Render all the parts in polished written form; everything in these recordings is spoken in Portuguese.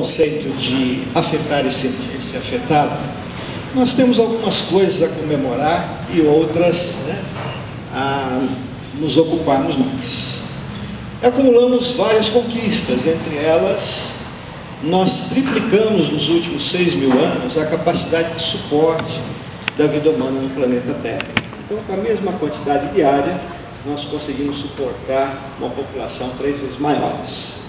conceito de afetar e sentir se afetado, nós temos algumas coisas a comemorar e outras, né, a nos ocuparmos mais. Acumulamos várias conquistas, entre elas, nós triplicamos nos últimos 6.000 anos a capacidade de suporte da vida humana no planeta Terra. Então, com a mesma quantidade diária, nós conseguimos suportar uma população 3 vezes maiores.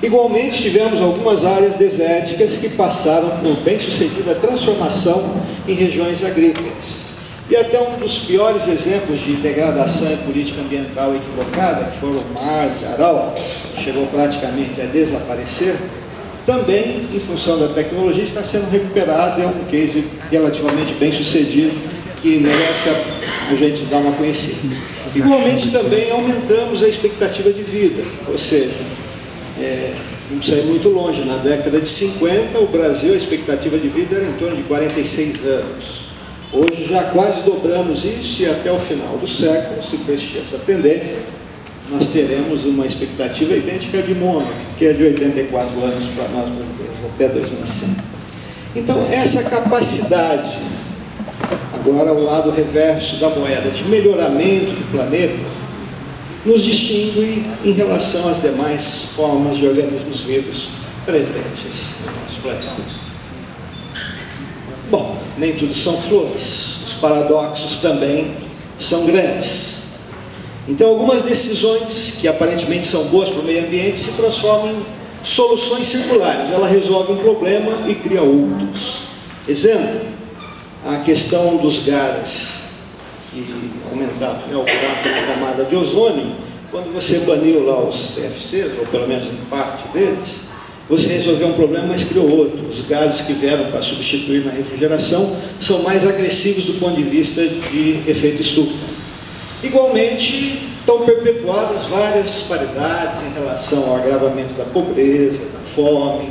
Igualmente, tivemos algumas áreas desérticas que passaram por bem-sucedida transformação em regiões agrícolas. E até um dos piores exemplos de degradação e política ambiental equivocada, que foram o Mar de Aral, que chegou praticamente a desaparecer, também, em função da tecnologia, está sendo recuperado e é um case relativamente bem-sucedido que merece a gente dar uma conhecida. Igualmente, também aumentamos a expectativa de vida, ou seja, não sair muito longe, na década de 50, o Brasil, a expectativa de vida era em torno de 46 anos. Hoje já quase dobramos isso e até o final do século, se persistir essa tendência, nós teremos uma expectativa idêntica de Mônaco, que é de 84 anos para nós brasileiros, até 2100. Então, essa capacidade, agora o lado reverso da moeda, de melhoramento do planeta, nos distingue em relação às demais formas de organismos vivos presentes no nosso planeta. Bom, nem tudo são flores, os paradoxos também são grandes. Então, algumas decisões que aparentemente são boas para o meio ambiente se transformam em soluções circulares. Ela resolve um problema e cria outros. Exemplo, a questão dos gases que aumentaram, né, o buraco na camada de ozônio. Quando você baniu lá os CFCs, ou pelo menos em parte deles, você resolveu um problema, mas criou outro. Os gases que vieram para substituir na refrigeração são mais agressivos do ponto de vista de efeito estufa. Igualmente, estão perpetuadas várias disparidades em relação ao agravamento da pobreza, da fome,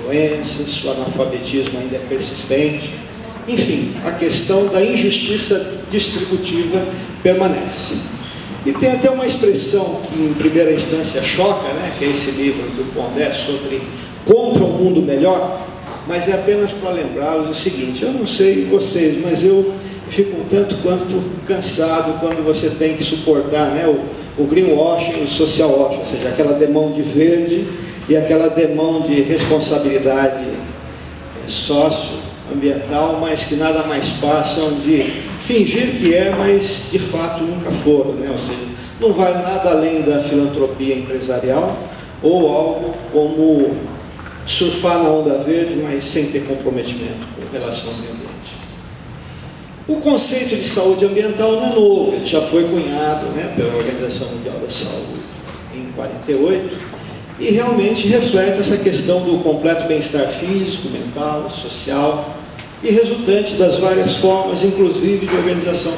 doenças, o analfabetismo ainda é persistente. Enfim, a questão da injustiça distributiva permanece. E tem até uma expressão que em primeira instância choca, né, que é esse livro do Pondé sobre contra um mundo melhor, mas é apenas para lembrá-los o seguinte: eu não sei vocês, mas eu fico um tanto quanto cansado quando você tem que suportar, né, o greenwashing e o social washing, ou seja, aquela demão de verde e aquela demão de responsabilidade socioambiental, mas que nada mais passam de fingir que é, mas de fato nunca foram, né? Ou seja, não vai nada além da filantropia empresarial ou algo como surfar na onda verde, mas sem ter comprometimento com relação ao meio ambiente. O conceito de saúde ambiental não é novo, ele já foi cunhado, né, pela Organização Mundial da Saúde em 48 e realmente reflete essa questão do completo bem-estar físico, mental, social e resultante das várias formas, inclusive de organização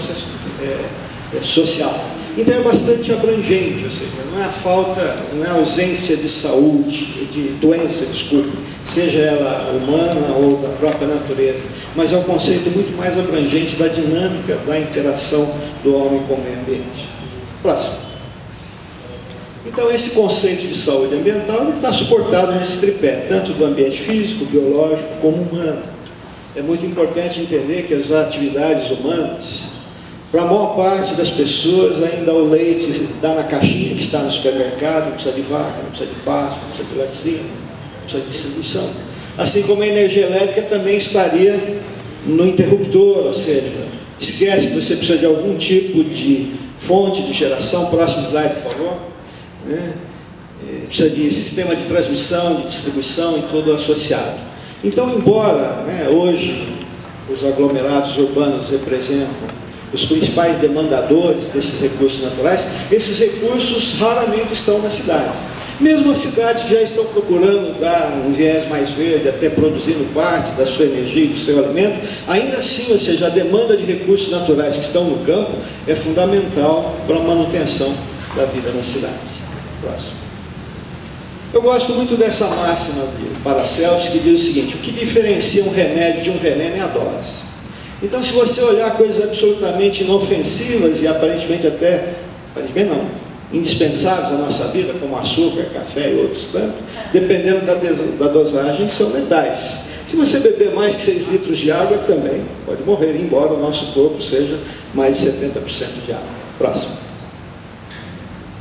social. Então é bastante abrangente, ou seja, não é a falta, não é a ausência de saúde, de doença, desculpe, seja ela humana ou da própria natureza, mas é um conceito muito mais abrangente da dinâmica da interação do homem com o meio ambiente. Próximo. Então esse conceito de saúde ambiental ele está suportado nesse tripé, tanto do ambiente físico, biológico, como humano. É muito importante entender que as atividades humanas, para a maior parte das pessoas, ainda o leite dá na caixinha que está no supermercado, não precisa de vaca, não precisa de pasto, não precisa de laticínio, não precisa de distribuição. Assim como a energia elétrica também estaria no interruptor, ou seja, esquece que você precisa de algum tipo de fonte de geração, próximo slide, por favor, né? Precisa de sistema de transmissão, de distribuição e todo associado. Então, embora, né, hoje os aglomerados urbanos representam os principais demandadores desses recursos naturais, esses recursos raramente estão na cidade. Mesmo as cidades que já estão procurando dar um viés mais verde, até produzindo parte da sua energia e do seu alimento, ainda assim, ou seja, a demanda de recursos naturais que estão no campo é fundamental para a manutenção da vida nas cidades. Próximo. Eu gosto muito dessa máxima de Paracelsus, que diz o seguinte: o que diferencia um remédio de um veneno é a dose. Então, se você olhar coisas absolutamente inofensivas e aparentemente até, aparentemente não, indispensáveis à nossa vida, como açúcar, café e outros tantos, dependendo da dosagem, são letais. Se você beber mais que 6 litros de água, também pode morrer, embora o nosso corpo seja mais de 70% de água. Próximo.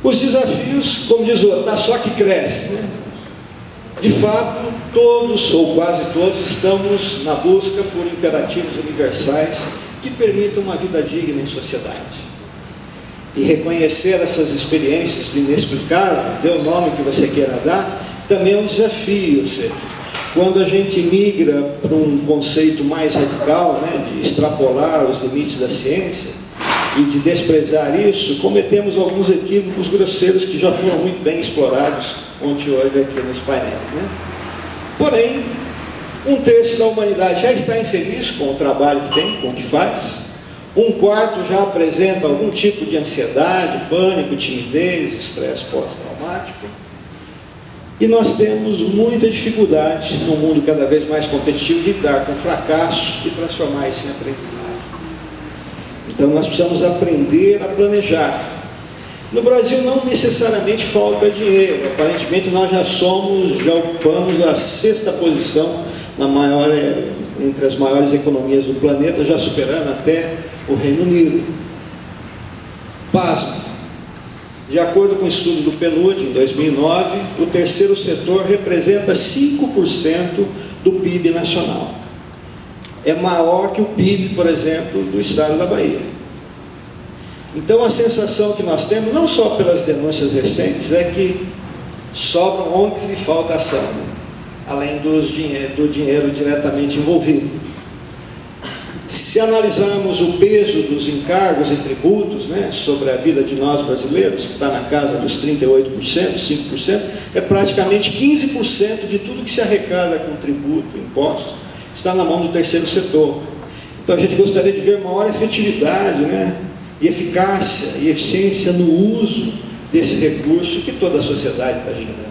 Os desafios, como diz o outro, tá só que cresce, né? De fato, todos, ou quase todos, estamos na busca por imperativos universais que permitam uma vida digna em sociedade. E reconhecer essas experiências do inexplicável, dê o nome que você queira dar, também é um desafio. Ou seja, quando a gente migra para um conceito mais radical, né, de extrapolar os limites da ciência e de desprezar isso, cometemos alguns equívocos grosseiros que já foram muito bem explorados ontem e hoje aqui nos painéis, né? Porém, um terço da humanidade já está infeliz com o trabalho que tem, com o que faz. Um quarto já apresenta algum tipo de ansiedade, pânico, timidez, estresse pós-traumático. E nós temos muita dificuldade, num mundo cada vez mais competitivo, de lidar com o fracasso e transformar isso em aprendizagem. Então nós precisamos aprender a planejar. No Brasil não necessariamente falta dinheiro. Aparentemente nós já ocupamos a 6ª posição entre as maiores economias do planeta, já superando até o Reino Unido. Pasme. De acordo com o estudo do PNUD, em 2009, o terceiro setor representa 5% do PIB nacional. É maior que o PIB, por exemplo, do estado da Bahia. Então a sensação que nós temos, não só pelas denúncias recentes, é que sobram ONGs e falta ação, né? Além do dinheiro diretamente envolvido. Se analisarmos o peso dos encargos e tributos, né, sobre a vida de nós brasileiros, que está na casa dos 38%, 5%, é praticamente 15% de tudo que se arrecada com tributo, impostos, está na mão do terceiro setor. Então a gente gostaria de ver maior efetividade, né, e eficácia e eficiência no uso desse recurso que toda a sociedade está gerando.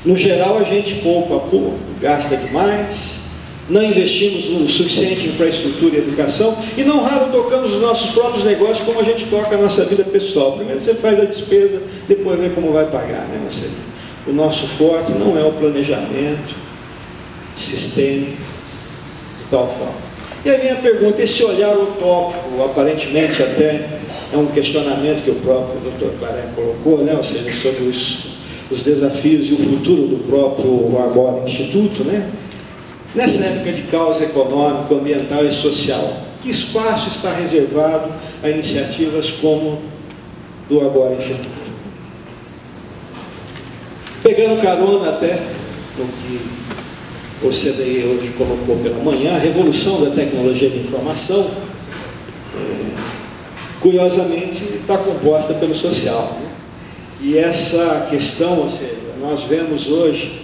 No geral, a gente poupa pouco, gasta demais, não investimos o suficiente em infraestrutura e educação, e não raro tocamos os nossos próprios negócios como a gente toca a nossa vida pessoal. Primeiro você faz a despesa, depois vê como vai pagar, né? Ou seja, o nosso forte não é o planejamento sistêmico de tal forma. E aí vem a pergunta, esse olhar utópico, aparentemente até é um questionamento que o próprio Dr. Claré colocou, né? Ou seja, sobre os desafios e o futuro do próprio agora Instituto, né? Nessa época de caos econômico, ambiental e social, que espaço está reservado a iniciativas como do agora Instituto? Pegando carona até no que o CDI hoje colocou pela manhã, a revolução da tecnologia de informação, curiosamente, está composta pelo social, né? E essa questão, ou seja, nós vemos hoje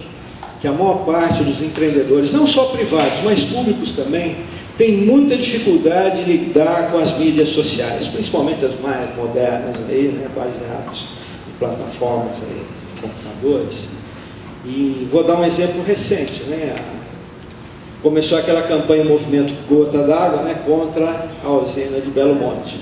que a maior parte dos empreendedores, não só privados, mas públicos também, tem muita dificuldade de lidar com as mídias sociais, principalmente as mais modernas, aí, né, baseadas em plataformas, aí, computadores. E vou dar um exemplo recente, né? Começou aquela campanha Movimento Gota d'Água, né, contra a usina de Belo Monte.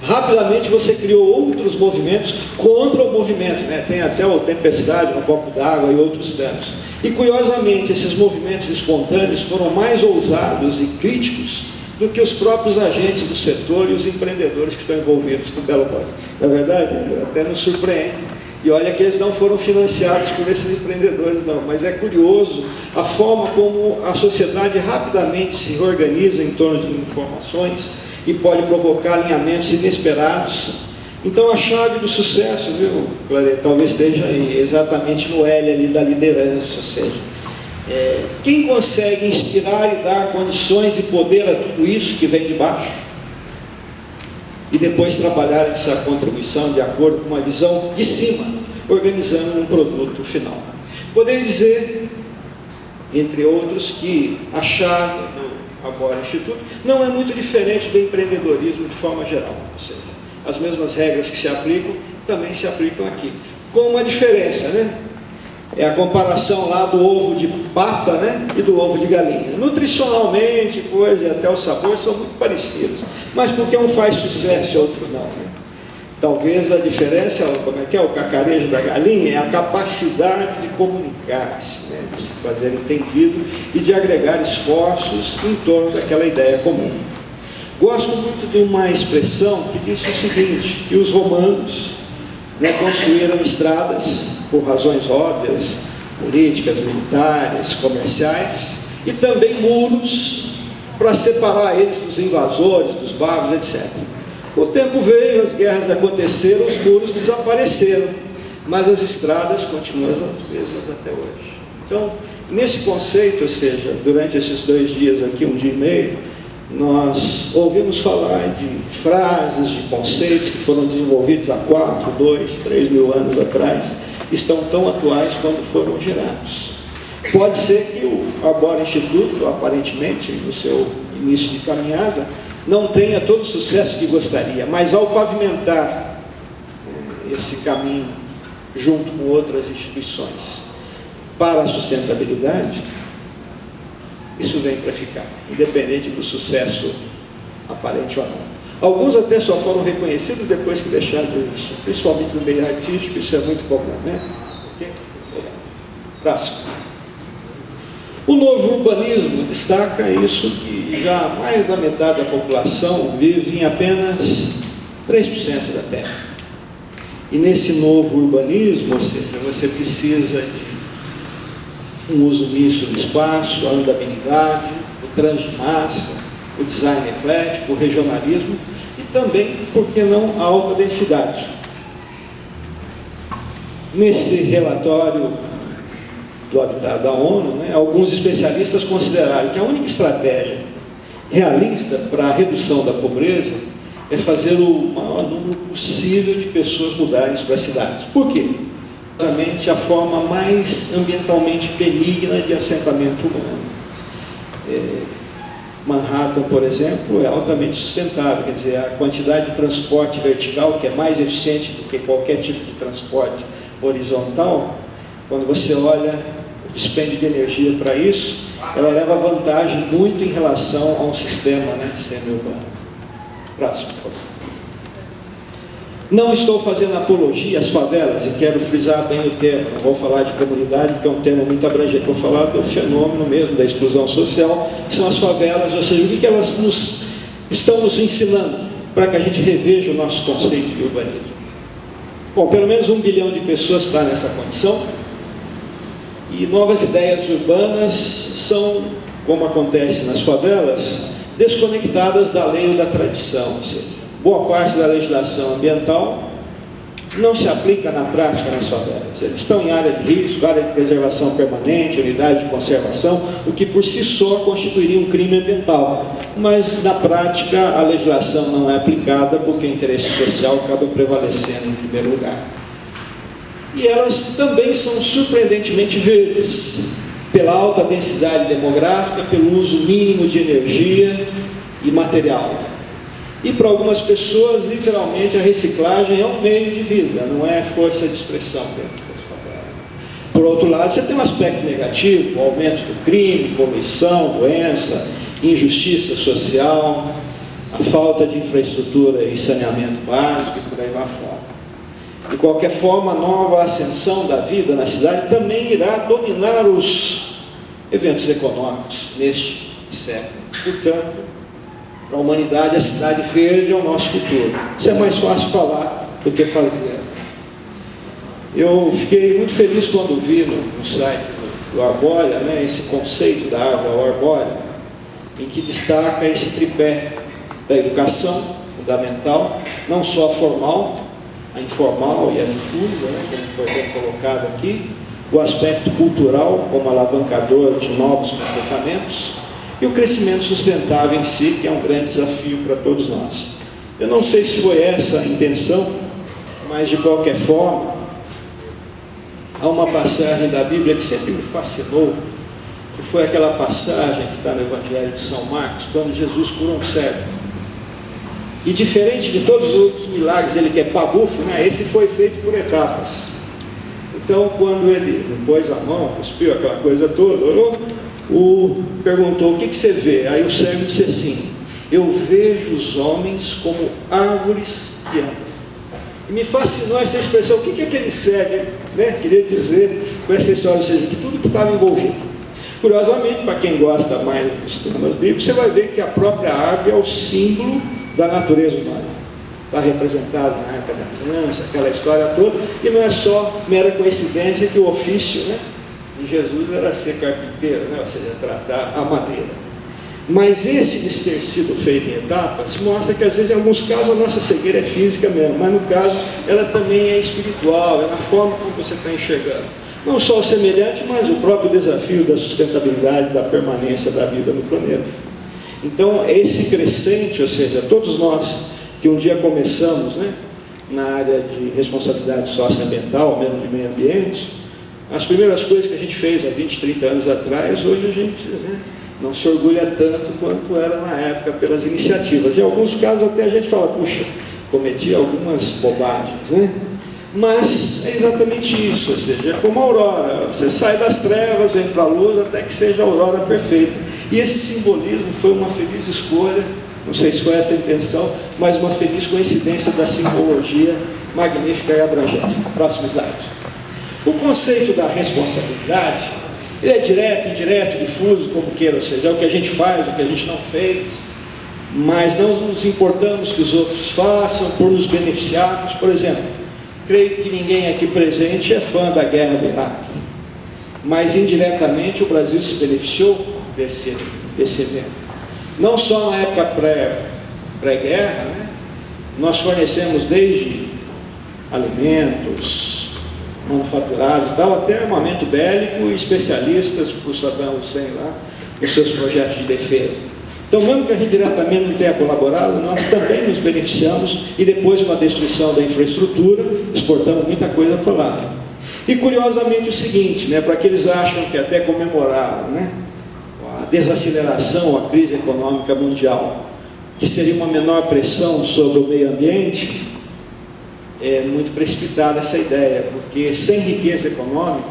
Rapidamente você criou outros movimentos contra o movimento, né? Tem até o Tempestade no Copo d'Água e outros tantos. E curiosamente, esses movimentos espontâneos foram mais ousados e críticos do que os próprios agentes do setor e os empreendedores que estão envolvidos com o Belo Monte. Na verdade, até nos surpreende. E olha que eles não foram financiados por esses empreendedores, não. Mas é curioso a forma como a sociedade rapidamente se organiza em torno de informações e pode provocar alinhamentos inesperados. Então a chave do sucesso, viu, Claré, talvez esteja aí, exatamente no L ali da liderança, ou seja, quem consegue inspirar e dar condições e poder a tudo isso que vem de baixo, e depois trabalhar essa contribuição de acordo com uma visão de cima, organizando um produto final. Poderia dizer, entre outros, que a chave do agora Instituto não é muito diferente do empreendedorismo de forma geral, ou seja, as mesmas regras que se aplicam, também se aplicam aqui. Com uma diferença, né? É a comparação lá do ovo de pata, né? E do ovo de galinha. Nutricionalmente, coisa, e até o sabor são muito parecidos. Mas porque um faz sucesso e outro não, né? Talvez a diferença, como é que é, o cacarejo da galinha, é a capacidade de comunicar-se, né, de se fazer entendido e de agregar esforços em torno daquela ideia comum. Gosto muito de uma expressão que diz o seguinte, que os romanos, né, construíram estradas por razões óbvias, políticas, militares, comerciais, e também muros para separar eles dos invasores, dos bárbaros, etc. O tempo veio, as guerras aconteceram, os muros desapareceram, mas as estradas continuam as mesmas até hoje. Então, nesse conceito, ou seja, durante esses 2 dias aqui, 1 dia e meio, nós ouvimos falar de frases, de conceitos que foram desenvolvidos há 4, 2, 3 mil anos atrás, estão tão atuais quando foram gerados. Pode ser que o Arbor Instituto, aparentemente, no seu início de caminhada, não tenha todo o sucesso que gostaria, mas ao pavimentar esse caminho junto com outras instituições para a sustentabilidade, isso vem para ficar, independente do sucesso aparente ou não. Alguns até só foram reconhecidos depois que deixaram de existir, principalmente no meio artístico, isso é muito comum, né? Próximo. O novo urbanismo destaca isso, que já mais da metade da população vive em apenas 3% da terra. E nesse novo urbanismo, ou seja, você precisa de um uso misto do espaço, a andabilidade, o trânsito de massa, o design eclético, o regionalismo e também, por que não, a alta densidade. Nesse relatório do Habitat da ONU, né, alguns especialistas consideraram que a única estratégia realista para a redução da pobreza é fazer o maior número possível de pessoas mudarem para as cidades. Por quê? Exatamente a forma mais ambientalmente benigna de assentamento humano. Manhattan, por exemplo, é altamente sustentável, quer dizer, a quantidade de transporte vertical, que é mais eficiente do que qualquer tipo de transporte horizontal, quando você olha o dispêndio de energia para isso, ela leva vantagem muito em relação a um sistema, né, semi-urbano. Próximo, por favor. Não estou fazendo apologia às favelas, e quero frisar bem o termo, não vou falar de comunidade, porque é um termo muito abrangente, vou falar do fenômeno mesmo da exclusão social, que são as favelas, ou seja, o que elas estão nos ensinando, para que a gente reveja o nosso conceito de urbanismo. Bom, pelo menos 1 bilhão de pessoas está nessa condição, e novas ideias urbanas são, como acontece nas favelas, desconectadas da lei ou da tradição, ou seja, boa parte da legislação ambiental não se aplica na prática nas favelas. Eles estão em área de risco, área de preservação permanente, unidade de conservação, o que por si só constituiria um crime ambiental. Mas na prática a legislação não é aplicada porque o interesse social acaba prevalecendo em primeiro lugar. E elas também são surpreendentemente verdes, pela alta densidade demográfica, pelo uso mínimo de energia e material. E para algumas pessoas, literalmente, a reciclagem é um meio de vida, não é força de expressão dentro das favelas. Por outro lado, você tem um aspecto negativo, o aumento do crime, poluição, doença, injustiça social, a falta de infraestrutura e saneamento básico e por aí vai fora. De qualquer forma, a nova ascensão da vida na cidade também irá dominar os eventos econômicos neste século. Portanto, para a humanidade, a cidade verde é o nosso futuro. Isso é mais fácil falar do que fazer. Eu fiquei muito feliz quando vi no site do Arbórea, né, esse conceito da árvore arbórea, em que destaca esse tripé da educação fundamental, não só a formal, a informal e a difusa, né, como foi bem colocado aqui, o aspecto cultural como alavancador de novos comportamentos, e o crescimento sustentável em si, que é um grande desafio para todos nós. Eu não sei se foi essa a intenção, mas de qualquer forma, há uma passagem da Bíblia que sempre me fascinou, que foi aquela passagem que está no Evangelho de São Marcos, quando Jesus curou um cego. E diferente de todos os outros milagres dele, que é pabufo, né, esse foi feito por etapas. Então, quando ele pôs a mão, cuspiu aquela coisa toda, orou, perguntou, o que você vê? Aí o cego disse assim, eu vejo os homens como árvores que andam. me fascinou essa expressão. O que é que ele segue, né, queria dizer com essa história? Ou seja, que tudo que estava envolvido. Curiosamente, para quem gosta mais dos temas bíblicos, você vai ver que a própria árvore é o símbolo da natureza humana. Está representado na arca da criança, aquela história toda, e não é só mera coincidência que o ofício, né, de Jesus era ser carpinteiro, né, ou seja, tratar a madeira. Mas esse de ter sido feito em etapas mostra que às vezes em alguns casos a nossa cegueira é física mesmo, mas no caso ela também é espiritual, é na forma como você está enxergando. Não só o semelhante, mas o próprio desafio da sustentabilidade, da permanência da vida no planeta. Então esse crescente, ou seja, todos nós que um dia começamos, né, na área de responsabilidade socioambiental, mesmo de meio ambiente, as primeiras coisas que a gente fez há 20, 30 anos atrás, hoje a gente, né, não se orgulha tanto quanto era na época pelas iniciativas. Em alguns casos até a gente fala, puxa, cometi algumas bobagens, né? Mas é exatamente isso, ou seja, é como a aurora, você sai das trevas, vem para a luz, até que seja a aurora perfeita. E esse simbolismo foi uma feliz escolha, não sei se foi essa a intenção, mas uma feliz coincidência da simbologia magnífica e abrangente. Próximo slide. O conceito da responsabilidade, ele é direto, indireto, difuso, como queira, ou seja, é o que a gente faz, o que a gente não fez, mas não nos importamos que os outros façam por nos beneficiarmos. Por exemplo, creio que ninguém aqui presente é fã da guerra do Iraque, mas indiretamente o Brasil se beneficiou desse evento. Não só na época pré-guerra, né? Nós fornecemos desde alimentos, manufaturados, tal, até armamento bélico e especialistas para o Saddam Hussein lá, nos seus projetos de defesa. Então, mesmo que a gente diretamente não tenha colaborado, nós também nos beneficiamos e depois com a destruição da infraestrutura, exportamos muita coisa para lá. E curiosamente o seguinte, né, para aqueles que acham que até comemoraram, né, a desaceleração, a crise econômica mundial, que seria uma menor pressão sobre o meio ambiente, é muito precipitada essa ideia, porque sem riqueza econômica,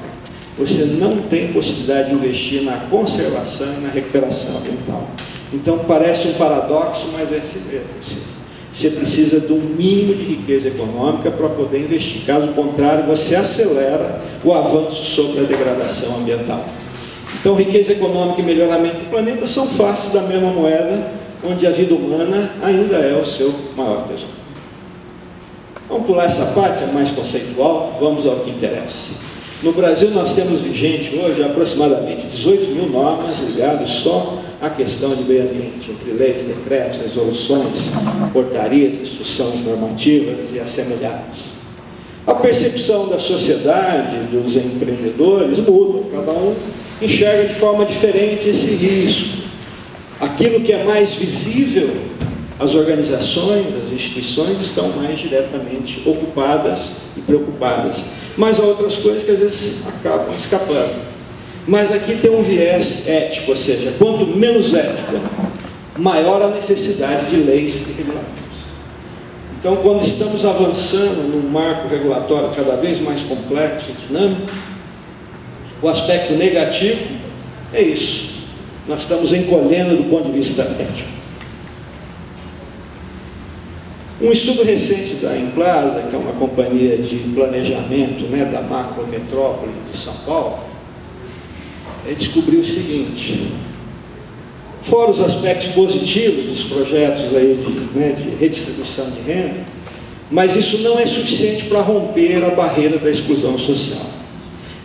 você não tem possibilidade de investir na conservação e na recuperação ambiental. Então parece um paradoxo, mas é assim mesmo. Você precisa de um mínimo de riqueza econômica para poder investir. Caso contrário, você acelera o avanço sobre a degradação ambiental. Então riqueza econômica e melhoramento do planeta são faces da mesma moeda, onde a vida humana ainda é o seu maior tesouro. Vamos pular essa parte, é mais conceitual, vamos ao que interessa. No Brasil nós temos vigente hoje aproximadamente 18 mil normas ligadas só à questão de meio ambiente, entre leis, decretos, resoluções, portarias, instruções normativas e assemelhados. A percepção da sociedade, dos empreendedores muda, cada um enxerga de forma diferente esse risco. Aquilo que é mais visível, as organizações, as instituições estão mais diretamente ocupadas e preocupadas. Mas há outras coisas que às vezes acabam escapando. Mas aqui tem um viés ético, ou seja, quanto menos ético, maior a necessidade de leis e regulamentos. Então, quando estamos avançando num marco regulatório cada vez mais complexo e dinâmico, o aspecto negativo é isso. Nós estamos encolhendo do ponto de vista ético. Um estudo recente da Implaza, que é uma companhia de planejamento, né, da macrometrópole de São Paulo, descobriu o seguinte: fora os aspectos positivos dos projetos aí de redistribuição de renda, mas isso não é suficiente para romper a barreira da exclusão social.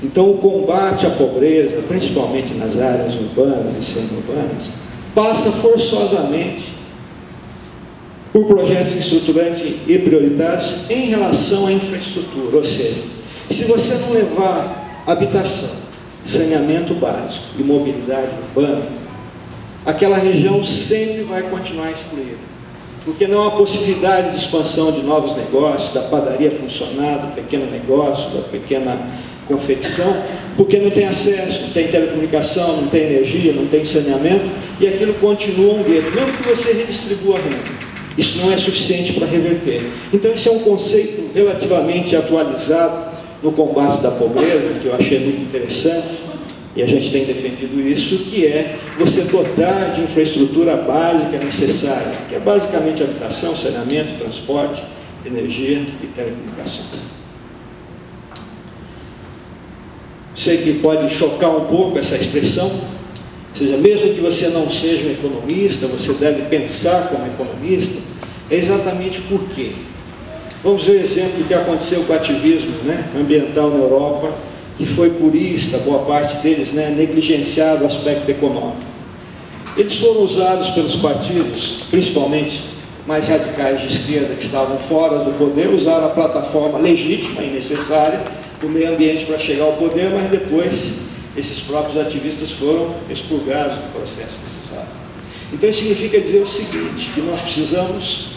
Então o combate à pobreza, principalmente nas áreas urbanas e semi-urbanas, passa forçosamente por projetos estruturantes e prioritários em relação à infraestrutura. Ou seja, se você não levar habitação, saneamento básico e mobilidade urbana, aquela região sempre vai continuar excluída, porque não há possibilidade de expansão de novos negócios, da padaria funcionar, do pequeno negócio, da pequena confecção, porque não tem acesso, não tem telecomunicação, não tem energia, não tem saneamento, e aquilo continua um gueto, mesmo que você redistribua a renda. Isso não é suficiente para reverter. Então esse é um conceito relativamente atualizado no combate da pobreza, que eu achei muito interessante, e a gente tem defendido isso, que é você dotar de infraestrutura básica necessária, que é basicamente habitação, saneamento, transporte energia e telecomunicações. Sei que pode chocar um pouco essa expressão, ou seja, mesmo que você não seja um economista, você deve pensar como economista, é exatamente por quê. Vamos ver o exemplo que aconteceu com o ativismo, né, ambiental na Europa, que foi purista, boa parte deles, né, negligenciava o aspecto econômico. Eles foram usados pelos partidos, principalmente mais radicais de esquerda, que estavam fora do poder, usaram a plataforma legítima e necessária do meio ambiente para chegar ao poder, mas depois esses próprios ativistas foram expurgados do processo necessário. Então isso significa dizer o seguinte, que nós precisamos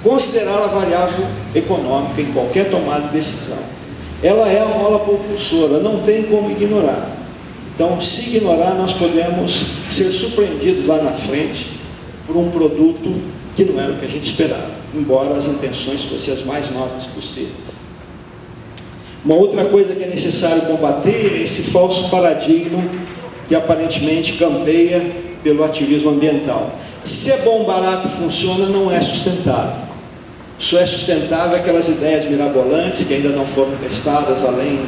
considerar a variável econômica em qualquer tomada de decisão. Ela é a mola propulsora, não tem como ignorar. Então, se ignorar, nós podemos ser surpreendidos lá na frente por um produto que não era o que a gente esperava, embora as intenções fossem as mais nobres possíveis. Uma outra coisa que é necessário combater é esse falso paradigma que aparentemente campeia pelo ativismo ambiental. Se é bom, barato e funciona, não é sustentável. Só é sustentável aquelas ideias mirabolantes que ainda não foram testadas além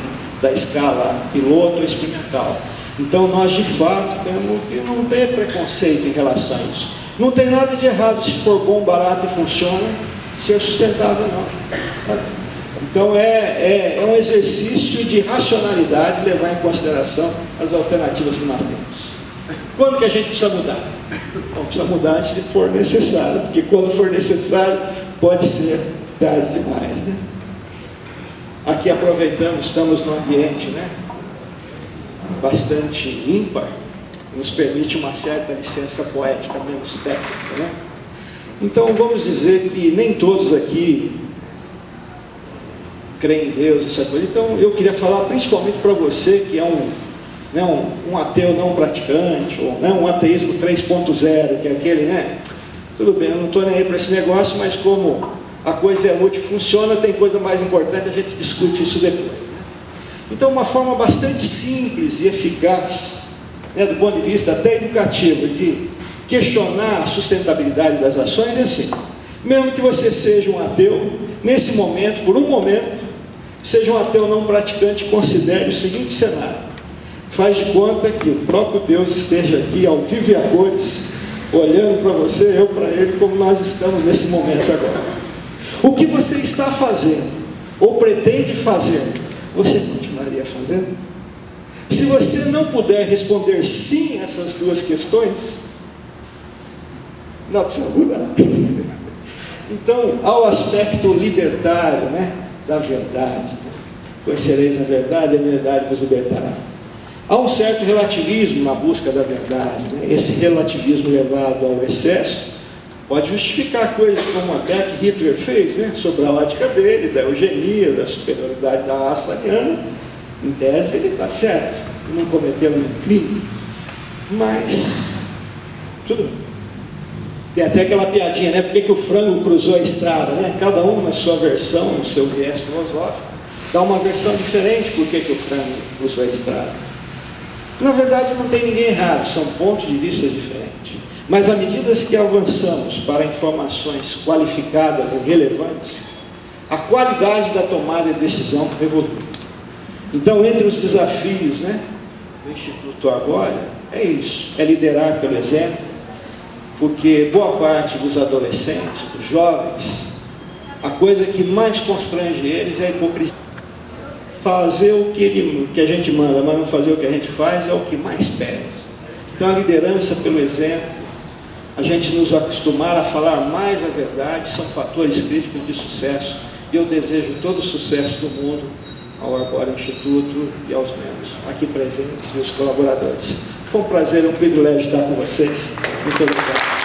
da escala piloto ou experimental. Então nós de fato temos que não ter preconceito em relação a isso. Não tem nada de errado se for bom, barato e funciona, ser sustentável não. Então é um exercício de racionalidade levar em consideração as alternativas que nós temos. Quando que a gente precisa mudar? Não precisa mudar se for necessário, porque quando for necessário pode ser tarde demais, né? Aqui aproveitamos, estamos num ambiente, né, bastante ímpar, nos permite uma certa licença poética, menos técnica, né? Então vamos dizer que nem todos aqui creem em Deus, essa coisa. Então eu queria falar principalmente para você que é um ateu não praticante, ou né, um ateísmo 3.0, que é aquele, né? Tudo bem, eu não estou nem aí para esse negócio, mas como a coisa é útil, funciona, tem coisa mais importante, a gente discute isso depois. Né? Então, uma forma bastante simples e eficaz, né, do ponto de vista até educativo, de questionar a sustentabilidade das ações é assim: mesmo que você seja um ateu, nesse momento, por um momento, seja um ateu não praticante, considere o seguinte cenário: faz de conta que o próprio Deus esteja aqui ao vivo e a cores, olhando para você, eu para ele, como nós estamos nesse momento agora. O que você está fazendo, ou pretende fazer, você continuaria fazendo? Se você não puder responder sim a essas duas questões, não precisa mudar. Então, ao aspecto libertário, né, da verdade, conhecereis a verdade vos libertará. Há um certo relativismo na busca da verdade, né? Esse relativismo levado ao excesso pode justificar coisas como até que Hitler fez, né? Sobre a ótica dele, da eugenia, da superioridade da raça ariana. Em tese ele está certo, não cometeu nenhum crime, mas tudo bem. Tem até aquela piadinha, né? Por que o frango cruzou a estrada, né? Cada um na sua versão, no seu viés filosófico, dá uma versão diferente por que o frango cruzou a estrada. Na verdade não tem ninguém errado, são pontos de vista diferentes. Mas à medida que avançamos para informações qualificadas e relevantes, a qualidade da tomada de decisão evolui. Então, entre os desafios, né, do Instituto agora, é isso, é liderar pelo exemplo, porque boa parte dos adolescentes, dos jovens, a coisa que mais constrange eles é a hipocrisia. Fazer o que a gente manda, mas não fazer o que a gente faz é o que mais pesa. Então a liderança pelo exemplo, a gente nos acostumar a falar mais a verdade, são fatores críticos de sucesso. E eu desejo todo o sucesso do mundo ao Arbóreo Instituto e aos membros aqui presentes e os colaboradores. Foi um prazer, um privilégio estar com vocês. Muito obrigado.